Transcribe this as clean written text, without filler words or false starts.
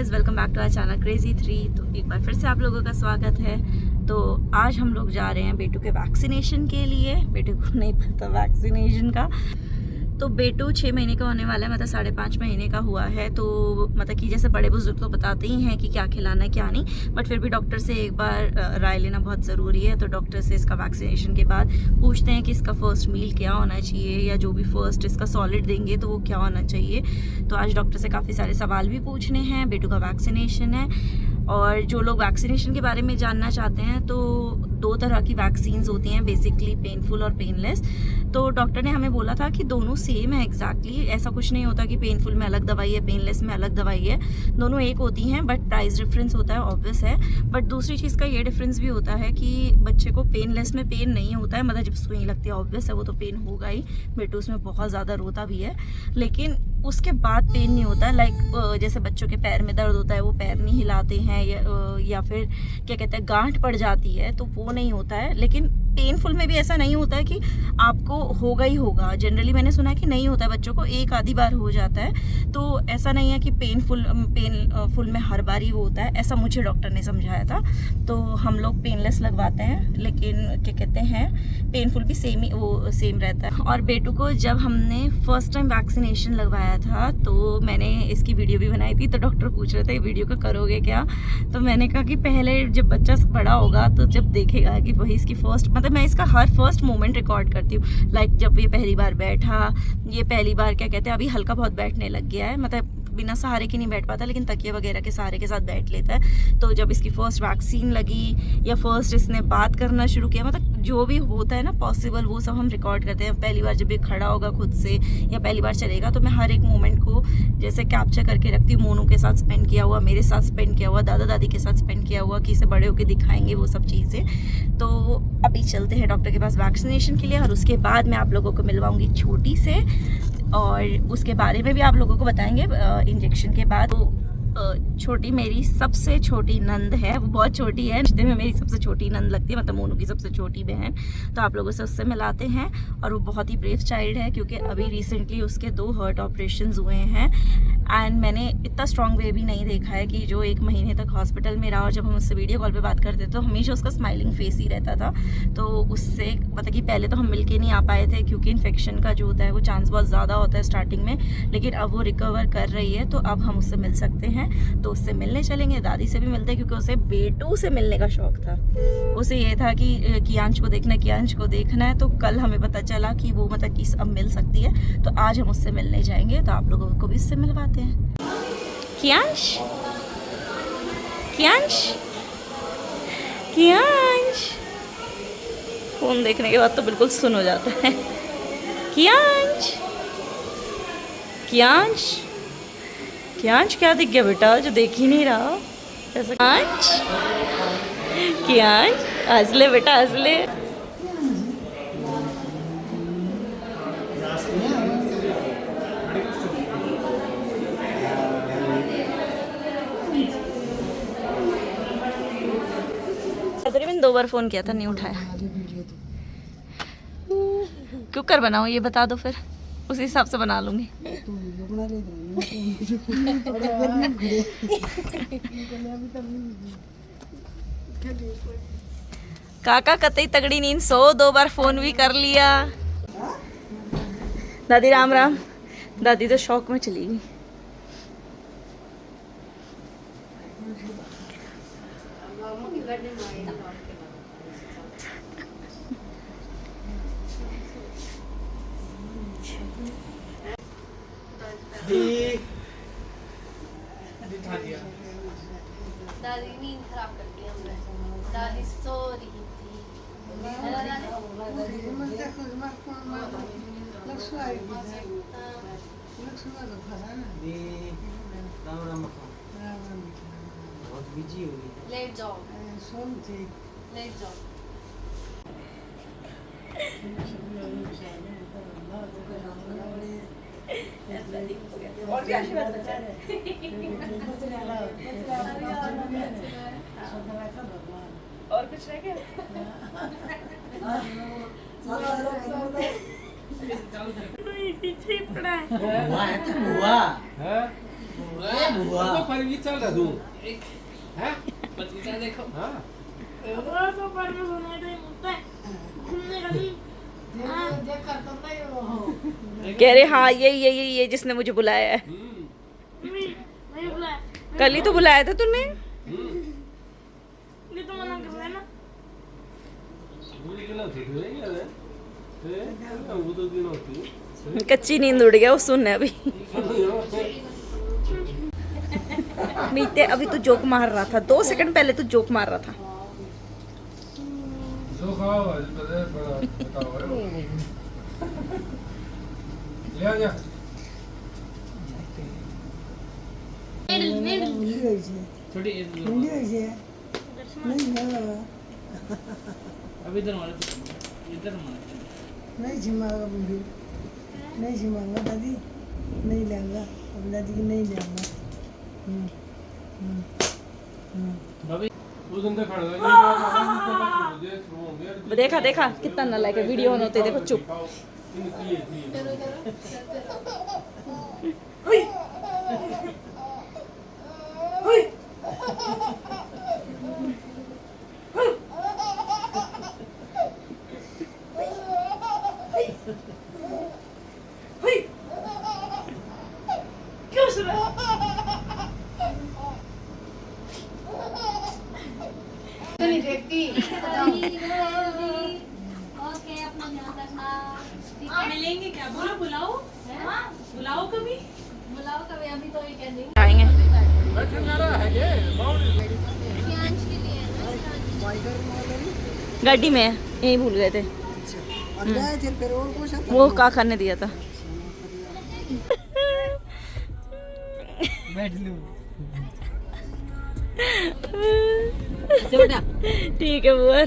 Guys, welcome back to our channel crazy 3। तो एक बार फिर से आप लोगों का स्वागत है। तो आज हम लोग जा रहे हैं बेटू के वैक्सीनेशन के लिए। बेटू को नहीं पता वैक्सीनेशन का। तो बेटू 6 महीने का होने वाला है, मतलब 5.5 महीने का हुआ है। तो मतलब कि जैसे बड़े बुजुर्ग तो बताते ही हैं कि क्या खिलाना है क्या नहीं, बट फिर भी डॉक्टर से एक बार राय लेना बहुत ज़रूरी है। तो डॉक्टर से इसका वैक्सीनेशन के बाद पूछते हैं कि इसका फ़र्स्ट मील क्या होना चाहिए, या जो भी फ़र्स्ट इसका सॉलिड देंगे तो वो क्या होना चाहिए। तो आज डॉक्टर से काफ़ी सारे सवाल भी पूछने हैं। बेटू का वैक्सीनेशन है, और जो लोग वैक्सीनेशन के बारे में जानना चाहते हैं तो 2 तरह की वैक्सीन्स होती हैं, बेसिकली पेनफुल और पेनलेस। तो डॉक्टर ने हमें बोला था कि दोनों सेम है एग्जैक्टली, ऐसा कुछ नहीं होता कि पेनफुल में अलग दवाई है पेनलेस में अलग दवाई है, दोनों एक होती हैं, बट प्राइस डिफरेंस होता है, ऑब्वियस है। बट दूसरी चीज़ का ये डिफरेंस भी होता है कि बच्चे को पेनलेस में पेन नहीं होता है, मतलब जब सुई लगती है ऑब्वियस है वो तो पेन होगा ही। बेटू उसमें बहुत ज़्यादा रोता भी है, लेकिन उसके बाद पेन नहीं होता है। लाइक जैसे बच्चों के पैर में दर्द होता है, वो पैर नहीं हिलाते हैं, या फिर क्या कहते हैं गांठ पड़ जाती है, तो वो नहीं होता है। लेकिन पेनफुल में भी ऐसा नहीं होता है कि आपको होगा ही होगा। जनरली मैंने सुना है कि नहीं होता है, बच्चों को एक आधी बार हो जाता है। तो ऐसा नहीं है कि पेनफुल में हर बार ही वो होता है, ऐसा मुझे डॉक्टर ने समझाया था। तो हम लोग पेनलेस लगवाते हैं, लेकिन क्या कहते हैं पेनफुल भी सेम रहता है। और बेटू को जब हमने फर्स्ट टाइम वैक्सीनेशन लगवाया था तो मैंने इसकी वीडियो भी बनाई थी। तो डॉक्टर पूछ रहे थे वीडियो को करोगे क्या, तो मैंने कहा कि पहले जब बच्चा बड़ा होगा तो जब देखेगा कि वही इसकी फर्स्ट, मतलब मैं इसका हर फर्स्ट मोमेंट रिकॉर्ड करती हूँ। लाइक जब ये पहली बार बैठा, ये पहली बार क्या कहते हैं अभी हल्का बहुत बैठने लग गया है, मतलब बिना सहारे के नहीं बैठ पाता, लेकिन तकिया वगैरह के सहारे के साथ बैठ लेता है। तो जब इसकी फर्स्ट वैक्सीन लगी या फर्स्ट इसने बात करना शुरू किया, मतलब जो भी होता है ना पॉसिबल, वो सब हम रिकॉर्ड करते हैं। पहली बार जब ये खड़ा होगा खुद से या पहली बार चलेगा, तो मैं हर एक मोमेंट को जैसे कैप्चर करके रखती हूँ। मोनू के साथ स्पेंड किया हुआ, मेरे साथ स्पेंड किया हुआ, दादा दादी के साथ स्पेंड किया हुआ, कि इसे बड़े होकर दिखाएंगे वो सब चीज़ें। तो अभी चलते हैं डॉक्टर के पास वैक्सीनेशन के लिए, और उसके बाद मैं आप लोगों को मिलवाऊंगी छोटी से, और उसके बारे में भी आप लोगों को बताएंगे इंजेक्शन के बाद। तो छोटी मेरी सबसे छोटी नंद है, वो बहुत छोटी है, रिश्ते में मेरी सबसे छोटी नंद लगती है, मतलब मोनू की सबसे छोटी बहन। तो आप लोगों से उससे मिलाते हैं। और वो बहुत ही ब्रेव चाइल्ड है, क्योंकि अभी रिसेंटली उसके 2 हार्ट ऑपरेशंस हुए हैं। एंड मैंने इतना स्ट्रॉन्ग बेबी नहीं देखा है कि जो 1 महीने तक हॉस्पिटल में रहा, और जब हम उससे वीडियो कॉल पे बात करते तो हमेशा उसका स्माइलिंग फेस ही रहता था। तो उससे मतलब कि पहले तो हम मिलके नहीं आ पाए थे, क्योंकि इन्फेक्शन का जो होता है वो चांस बहुत ज़्यादा होता है स्टार्टिंग में, लेकिन अब वो रिकवर कर रही है, तो अब हम उससे मिल सकते हैं। तो उससे मिलने चलेंगे, दादी से भी मिलते हैं, क्योंकि उसे बेटू से मिलने का शौक था। उसे ये था कि कियांश को देखना है। तो कल हमें पता चला कि वो मतलब कि अब मिल सकती है, तो आज हम उससे मिलने जाएंगे। तो आप लोगों को भी इससे मिलवाते हैं। कियांश फोन देखने के बाद तो बिल्कुल सुन हो जाता है। कियांश क्या दिख गया बेटा जो देख ही नहीं रहा? कियांश हंस ले बेटा, हंस ले। मैंने 2 बार फोन किया था, नहीं उठाया। क्यों कर बनाऊं ये बता दो, फिर उसी हिसाब से बना लूंगी। काका कतई तगड़ी नींद, 2 बार फोन भी कर लिया। दादी राम राम। दादी तो शौक में चली गई। दादी नींद खराब कर दी हमने। दादी सो रही थी। बहुत बिजी हो गई। लेट जाओ, लेट जाओ। और भी आशीर्वाद बचा है। और कुछ रह गया? हुआ है तो हुआ। तो पर भी चल रहा तू हैं पत्रिका देखो हां तो पर में सुना दे मुद्दा घूमने का नहीं देख कर तो नहीं हो कह रहे हाँ ये जिसने मुझे बुलाया है। नहीं बुलाया कल ही तो बुलाया था तूने। नहीं तो मना कर रहा है ना वो दिन होती है यार वो तो दिन होती कच्ची नींद उड़ गया वो सुनने अभी। मीते अभी तू जोक मार रहा था, 2 सेकंड पहले तू जोक मार रहा था। जो खाओ आज पता बड़ा बताओ ले आ जा छोटी अब इधर मारो इधर मारो नहीं झिमागा मुझे नहीं झिमाऊंगा दादी नहीं लेंगा अब दादी की नहीं लेंगा भाभी वो दिन खड़ा है मुझे हो गया देखा देखा कितना नालायक है, वीडियो ऑन होते देखो चुप। करो करो क्यों सुना? नहीं देखती ओके अपना ध्यान रखना ठीक हाँ है मिलेंगे क्या बोलो बुलाओ हाँ बुलाओ कभी बुलाओ कभी अभी तो ये कह देंगे आएंगे प्रियांश के लिए गाड़ी में है, यही भूल गए थे। और गए थे फिर और कुछ आता वो का खाने दिया था। बैठ लो ठीक है बुआ।